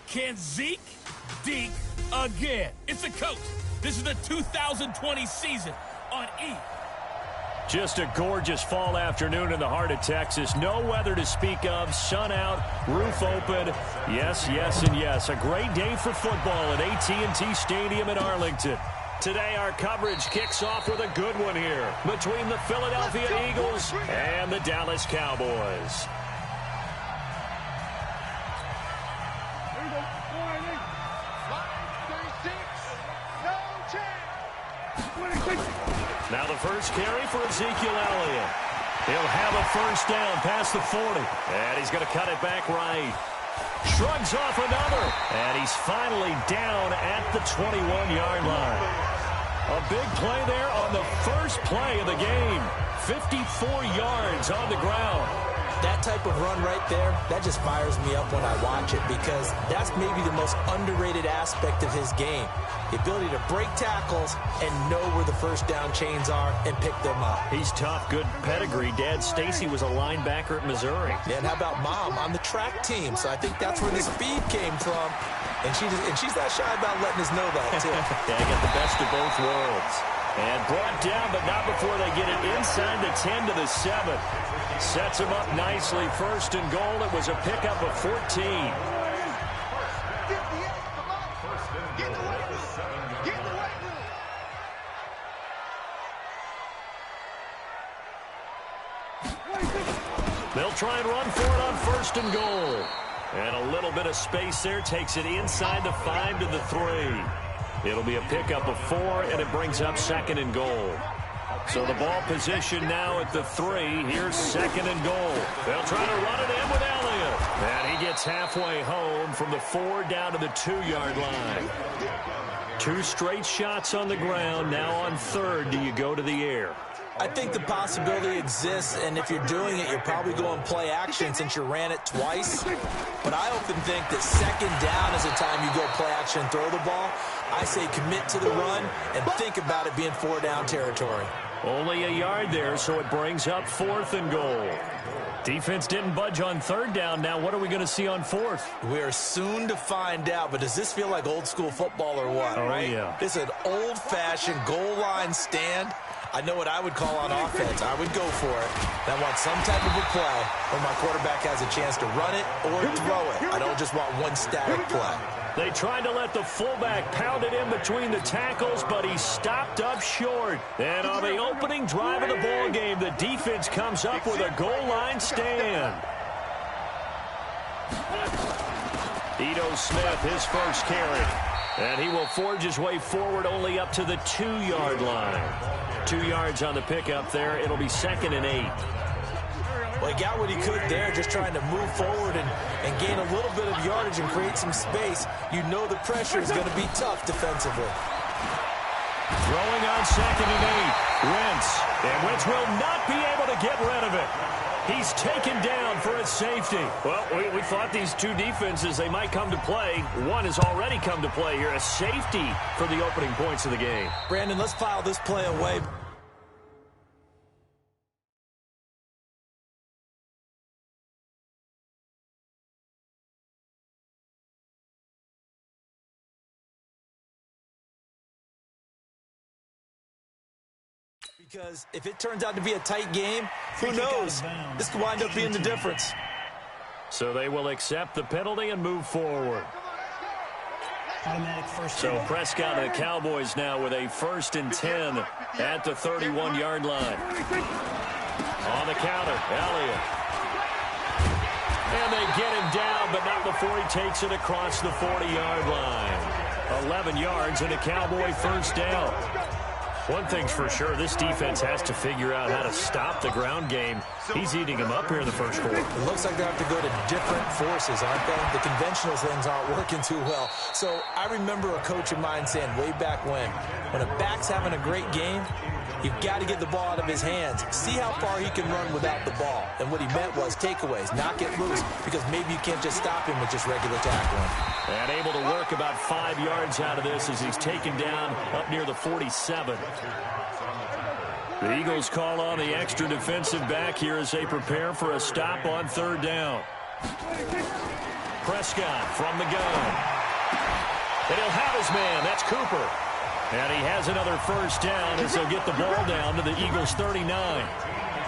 Can Zeke deke again? It's the coach. This is the 2020 season on E! Just a gorgeous fall afternoon in the heart of Texas. No weather to speak of. Sun out, roof open. Yes, yes, and yes. A great day for football at AT&T Stadium in Arlington. Today, our coverage kicks off with a good one here between the Philadelphia Eagles and the Dallas Cowboys. Now the first carry for Ezekiel Elliott. He'll have a first down past the 40. And he's going to cut it back right. Shrugs off another. And he's finally down at the 21-yard line. A big play there on the first play of the game. 54 yards on the ground. That type of run right there, that just fires me up when I watch it because that's maybe the most underrated aspect of his game. The ability to break tackles and know where the first down chains are and pick them up. He's tough, good pedigree. Dad Stacy was a linebacker at Missouri. And how about Mom on the track team? So I think that's where the speed came from. And she's not shy about letting us know that, too. Yeah, got the best of both worlds. And brought down, but not before they get it inside the 10 to the 7. Sets him up nicely. First and goal. It was a pickup of 14. They'll try and run for it on first and goal. And a little bit of space there. Takes it inside the 5 to the 3. It'll be a pickup of 4, and it brings up second and goal. So the ball position now at the 3. Here's second and goal. They'll try to run it in with Elliott. And he gets halfway home from the 4 down to the 2-yard line. 2 straight shots on the ground. Now on third, do you go to the air? I think the possibility exists, and if you're doing it, you're probably going play action since you ran it twice. But I often think that second down is the time you go play action and throw the ball. I say commit to the run and think about it being 4-down territory. Only a yard there, so it brings up fourth and goal. Defense didn't budge on third down. Now what are we going to see on fourth? We're soon to find out, but does this feel like old school football or what, right? Yeah. It's an old-fashioned goal line stand. I know what I would call on offense. I would go for it. I want some type of a play where my quarterback has a chance to run it or throw it. I don't just want one static play. They tried to let the fullback pound it in between the tackles, but he stopped up short. And on the opening drive of the ball game, the defense comes up with a goal line stand. Ito Smith, his first carry. And he will forge his way forward only up to the 2-yard line. 2 yards on the pickup there. It'll be second and 8. Well, he got what he could there, just trying to move forward and gain a little bit of yardage and create some space. You know the pressure is going to be tough defensively. Throwing on second and 8. Wentz. And Wentz will not be able to get rid of it. He's taken down for a safety. Well, we thought these two defenses, they might come to play. One has already come to play here. A safety for the opening points of the game. Brandon, let's file this play away. Because if it turns out to be a tight game, who knows? This could wind up being the difference. So they will accept the penalty and move forward. So Prescott and the Cowboys now with a 1st and 10 at the 31-yard line. On the counter, Elliott. And they get him down, but not before he takes it across the 40-yard line. 11 yards and a Cowboy first down. One thing's for sure, this defense has to figure out how to stop the ground game. He's eating them up here in the first quarter. It looks like they have to go to different forces, aren't they? The conventional things aren't working too well. So I remember a coach of mine saying way back when a back's having a great game, you've got to get the ball out of his hands. See how far he can run without the ball. And what he meant was takeaways, knock it loose, because maybe you can't just stop him with just regular tackling. And able to work about 5 yards out of this as he's taken down up near the 47. The Eagles call on the extra defensive back here as they prepare for a stop on third down. Prescott from the gun. And he'll have his man. That's Cooper. And he has another first down as he'll get the ball down to the Eagles' 39.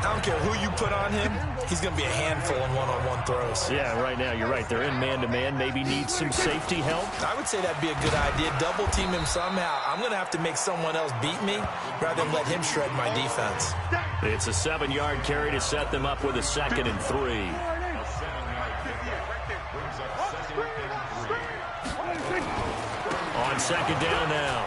I don't care who you put on him, he's going to be a handful in one-on-one throws. Yeah, right now, you're right. They're in man-to-man. Maybe need some safety help. I would say that'd be a good idea. Double team him somehow. I'm going to have to make someone else beat me rather than let him shred my defense. It's a 7-yard carry to set them up with a 2nd and 3. On 2nd down now,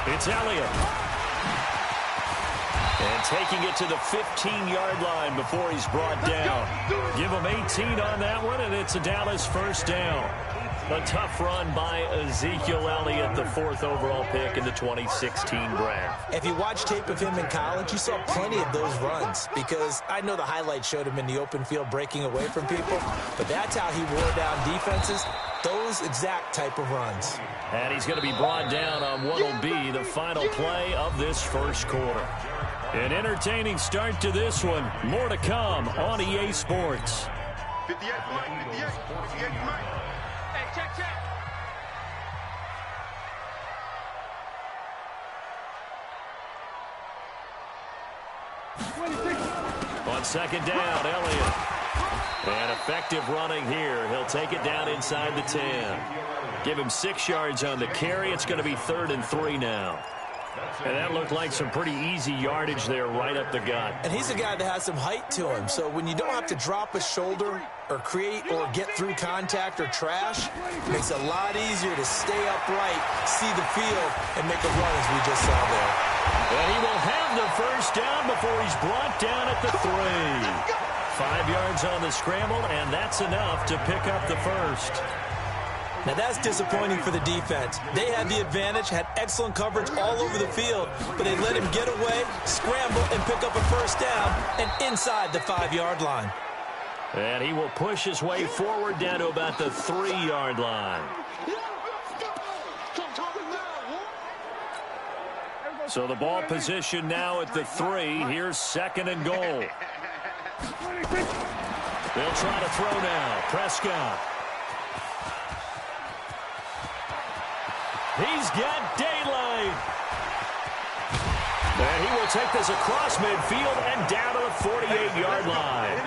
it's Elliott. And taking it to the 15-yard line before he's brought down. Give him 18 on that one, and it's a Dallas first down. A tough run by Ezekiel Elliott, the 4th overall pick in the 2016 draft. If you watch tape of him in college, you saw plenty of those runs because I know the highlights showed him in the open field breaking away from people, but that's how he wore down defenses, those exact type of runs. And he's going to be brought down on what will be the final play of this first quarter. An entertaining start to this one. More to come on EA Sports. 58 Mike. Hey, check. On 2nd down, Elliott. And effective running here. He'll take it down inside the 10. Give him 6 yards on the carry. It's going to be 3rd and 3 now. And that looked like some pretty easy yardage there right up the gut. And he's a guy that has some height to him. So when you don't have to drop a shoulder or create or get through contact or trash, it makes it a lot easier to stay upright, see the field, and make a run as we just saw there. And he will have the first down before he's brought down at the 3. 5 yards on the scramble, and that's enough to pick up the first. Now that's disappointing for the defense. They had the advantage, had excellent coverage all over the field, but they let him get away, scramble, and pick up a first down, and inside the 5-yard line. And he will push his way forward down to about the 3-yard line. So the ball position now at the 3. Here's 2nd and goal. They'll try to throw now. Prescott. He's got daylight. And he will take this across midfield and down to the 48-yard line.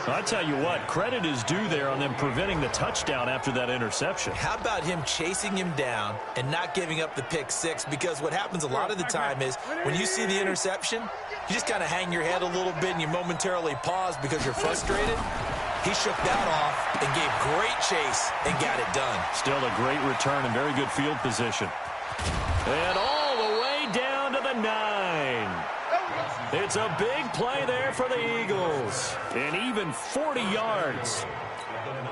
I tell you what, credit is due there on them preventing the touchdown after that interception. How about him chasing him down and not giving up the pick 6? Because what happens a lot of the time is when you see the interception, you just kind of hang your head a little bit and you momentarily pause because you're frustrated. He shook that off and gave great chase and got it done. Still a great return and very good field position. And all the way down to the 9. It's a big play there for the Eagles. And even 40 yards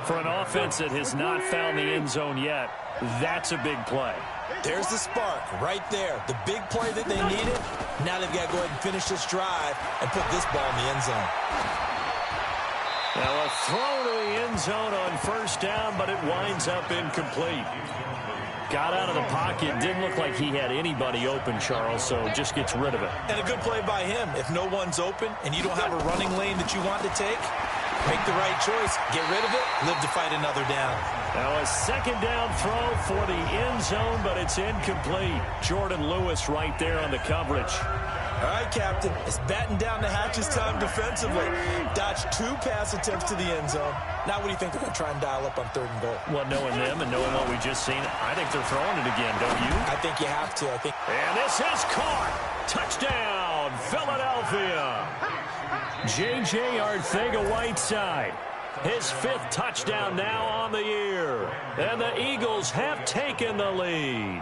for an offense that has not found the end zone yet. That's a big play. There's the spark right there. The big play that they needed. Now they've got to go ahead and finish this drive and put this ball in the end zone. Now a throw to the end zone on first down, but it winds up incomplete. Got out of the pocket. Didn't look like he had anybody open, Charles, so just gets rid of it. And a good play by him. If no one's open and you don't have a running lane that you want to take, make the right choice. Get rid of it. Live to fight another down. Now a 2nd down throw for the end zone, but it's incomplete. Jordan Lewis right there on the coverage. All right, Captain. It's batten down the hatches time defensively. Dodged 2 pass attempts to the end zone. Now what do you think they're going to try and dial up on 3rd and goal? Well, knowing them and knowing what we just seen, I think they're throwing it again, don't you? I think you have to. And this is caught. Touchdown, Philadelphia. J.J. Arcega-Whiteside. His 5th touchdown now on the year. And the Eagles have taken the lead.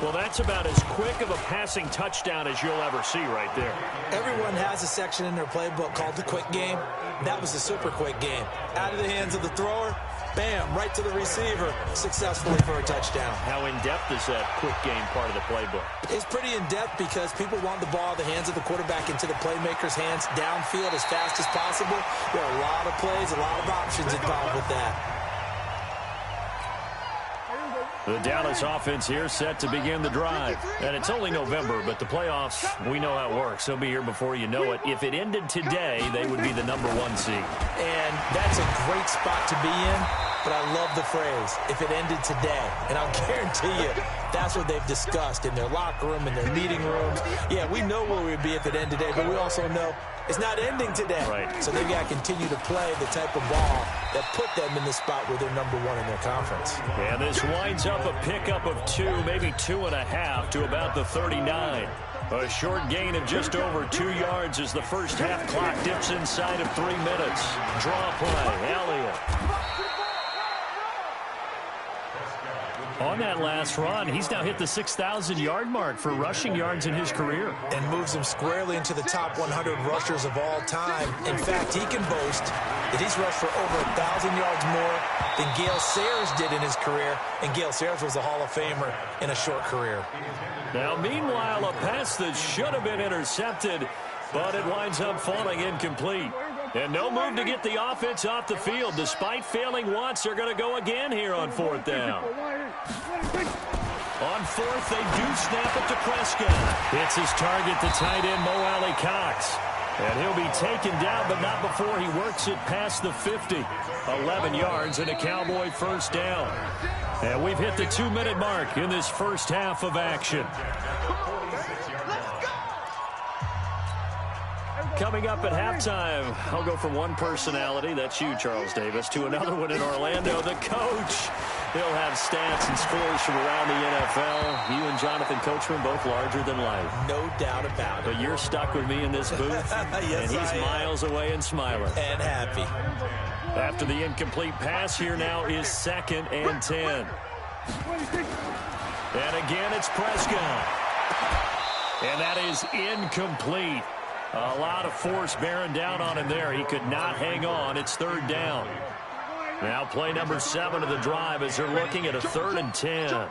Well, that's about as quick of a passing touchdown as you'll ever see right there. Everyone has a section in their playbook called the quick game. That was a super quick game. Out of the hands of the thrower, bam, right to the receiver, successfully for a touchdown. How in-depth is that quick game part of the playbook? It's pretty in-depth because people want the ball out of the hands of the quarterback into the playmaker's hands downfield as fast as possible. There are a lot of plays, a lot of options involved with that. The Dallas offense here set to begin the drive. And it's only November, but the playoffs, we know how it works. They'll be here before you know it. If it ended today, they would be the #1 seed. And that's a great spot to be in, but I love the phrase, if it ended today. And I'll guarantee you, that's what they've discussed in their locker room, in their meeting rooms. Yeah, we know where we'd be if it ended today, but we also know it's not ending today. Right. So they've got to continue to play the type of ball that put them in the spot where they're #1 in their conference. And this winds up a pickup of 2, maybe 2.5 to about the 39. A short gain of just over 2 yards as the first half clock dips inside of 3 minutes. Draw play, Elliott. On that last run, he's now hit the 6,000-yard mark for rushing yards in his career. And moves him squarely into the top 100 rushers of all time. In fact, he can boast that he's rushed for over 1,000 yards more than Gale Sayers did in his career. And Gale Sayers was a Hall of Famer in a short career. Now, meanwhile, a pass that should have been intercepted, but it winds up falling incomplete. And no move to get the offense off the field. Despite failing once, they're going to go again here on 4th down. On 4th, they do snap it to Prescott. It's his target, the tight end, Mo Alley-Cox. And he'll be taken down, but not before he works it past the 50. 11 yards and a Cowboy first down. And we've hit the 2-minute mark in this first half of action. Coming up at halftime, I'll go from one personality, that's you, Charles Davis, to another one in Orlando, the coach. He'll have stats and scores from around the NFL. You and Jonathan Coachman, both larger than life. No doubt about it. But you're stuck with me in this booth, yes, and he's miles away and smiling. And happy. After the incomplete pass, here now is 2nd and 10. And again, it's Prescott. And that is incomplete. A lot of force bearing down on him there. He could not hang on. It's 3rd down. Now play number 7 of the drive as they're looking at a 3rd and 10. To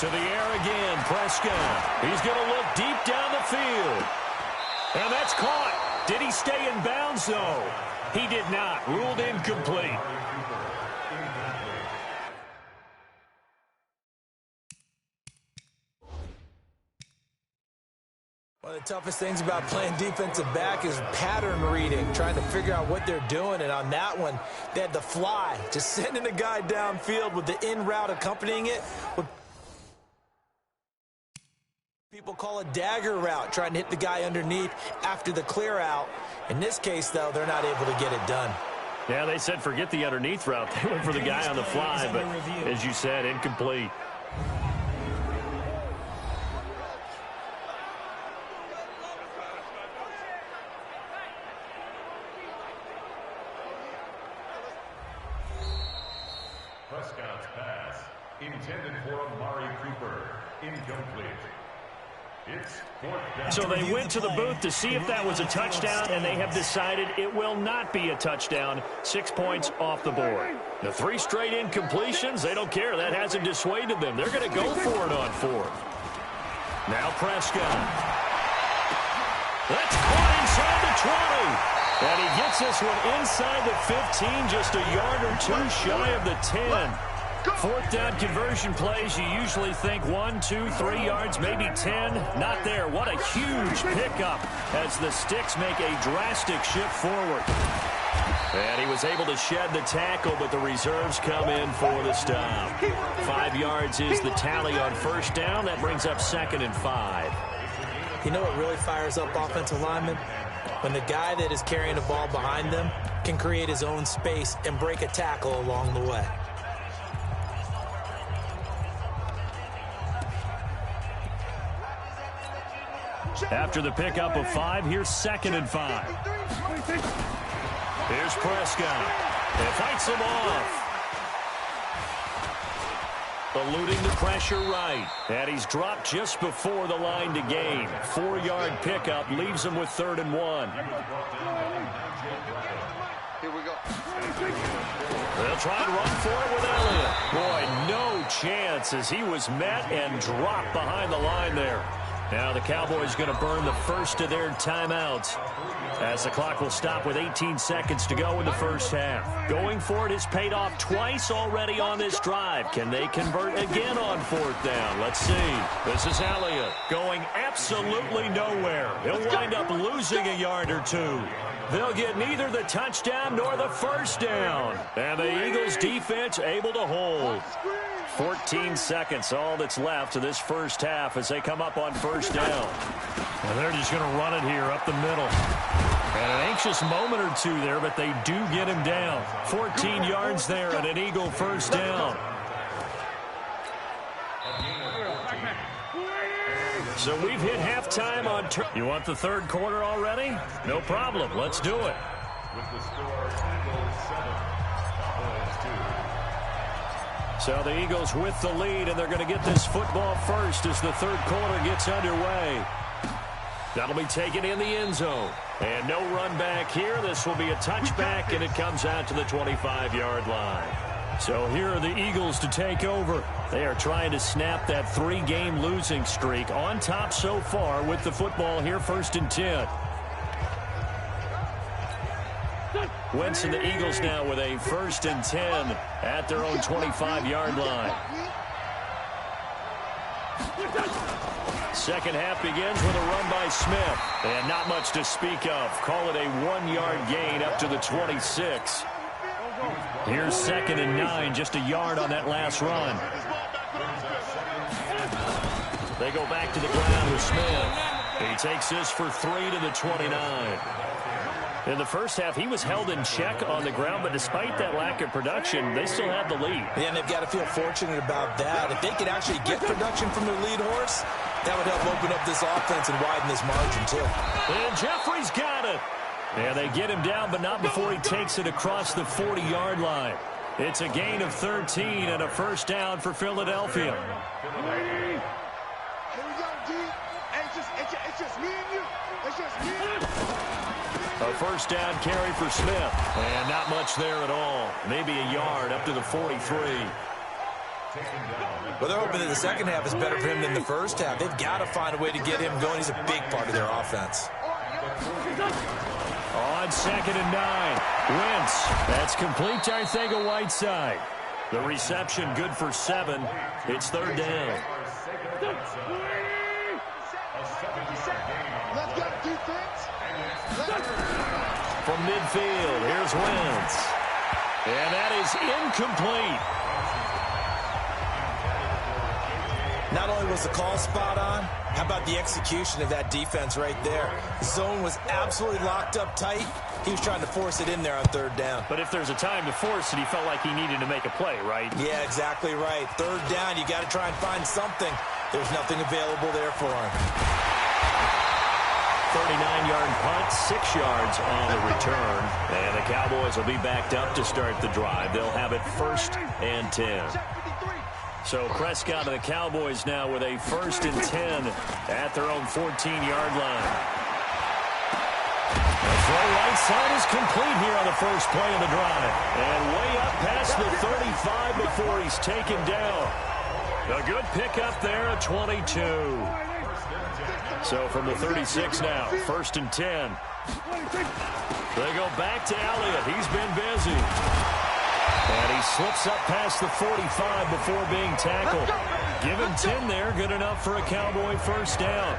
the air again, Prescott. He's going to look deep down the field. And that's caught. Did he stay in bounds, though? He did not. Ruled incomplete. One of the toughest things about playing defensive back is pattern reading, trying to figure out what they're doing. And on that one, they had the fly, just sending the guy downfield with the in route accompanying it. People call a dagger route, trying to hit the guy underneath after the clear out. In this case, though, they're not able to get it done. Yeah, they said forget the underneath route. They went for the guy on the fly, but as you said, incomplete. Prescott's pass, intended for Amari Cooper, incomplete. It's 4th down. So they went to the booth to see if that was a touchdown, and they have decided it will not be a touchdown. 6 points off the board. The 3 straight incompletions, they don't care. That hasn't dissuaded them. They're going to go for it on 4th. Now Prescott. That's caught inside the 20. And he gets this one inside the 15, just a yard or 2 shy of the 10. 4th down conversion plays, you usually think 1, 2, 3 yards, maybe 10. Not there. What a huge pickup as the Sticks make a drastic shift forward. And he was able to shed the tackle, but the reserves come in for the stop. 5 yards is the tally on 1st down. That brings up 2nd and 5. You know what really fires up offensive linemen? When the guy that is carrying the ball behind them can create his own space and break a tackle along the way. After the pickup of 5, here's 2nd and 5. Here's Prescott. It fights him off. Eluding the pressure right. And he's dropped just before the line to gain. 4-yard pickup leaves him with 3rd and 1. Here we go. They'll try and run for it with Elliott. Boy, no chance as he was met and dropped behind the line there. Now the Cowboys going to burn the first of their timeouts as the clock will stop with 18 seconds to go in the first half. Going for it has paid off twice already on this drive. Can they convert again on fourth down? Let's see. This is Elliott going absolutely nowhere. He'll wind up losing a yard or two. They'll get neither the touchdown nor the first down. And the Eagles defense able to hold. 14 seconds, all that's left of this first half as they come up on first down. And they're just going to run it here up the middle. And an anxious moment or two there, but they do get him down. 14 yards there and an Eagle first down. So we've hit halftime on turn. You want the third quarter already? No problem. Let's do it. With the score, Eagles 7, Cowboys 2. So the Eagles with the lead, and they're going to get this football first as the third quarter gets underway. That'll be taken in the end zone. And no run back here. This will be a touchback, and it comes out to the 25-yard line. So here are the Eagles to take over. They are trying to snap that 3-game losing streak. On top so far with the football here, 1st and 10. Wentz and the Eagles now with a 1st and 10 at their own 25-yard line. Second half begins with a run by Smith. And not much to speak of. Call it a 1-yard gain up to the 26. Here's 2nd and 9, just a yard on that last run. They go back to the ground with Smith. He takes this for 3 to the 29. In the first half, he was held in check on the ground, but despite that lack of production, they still have the lead. Yeah, and they've got to feel fortunate about that. If they could actually get production from their lead horse, that would help open up this offense and widen this margin, too. And Jeffrey's got it. And they get him down, but not before he takes it across the 40-yard line. It's a gain of 13 and a first down for Philadelphia. Here we go, D. It's just me and you. It's just me and you. A first down carry for Smith. And not much there at all. Maybe a yard up to the 43. Well, they're hoping that the second half is better for him than the first half. They've got to find a way to get him going. He's a big part of their offense. On 2nd and 9. Wentz. That's complete to Arcega-Whiteside. The reception good for 7. It's 3rd down. Let's go, defense. From midfield, here's Wentz. And that is incomplete. Not only was the call spot on, how about the execution of that defense right there? The zone was absolutely locked up tight. He was trying to force it in there on 3rd down. But if there's a time to force it, he felt like he needed to make a play, right? Yeah, exactly right. 3rd down, you got to try and find something. There's nothing available there for him. 39-yard punt, 6 yards on the return. And the Cowboys will be backed up to start the drive. They'll have it 1st and 10. So Prescott and the Cowboys now with a 1st and 10 at their own 14-yard line. The throw right side is complete here on the first play of the drive. And way up past the 35 before he's taken down. A good pickup there at 22. So from the 36 now, 1st and 10. They go back to Elliott. He's been busy. And he slips up past the 45 before being tackled. Give him 10 there. Good enough for a Cowboy first down.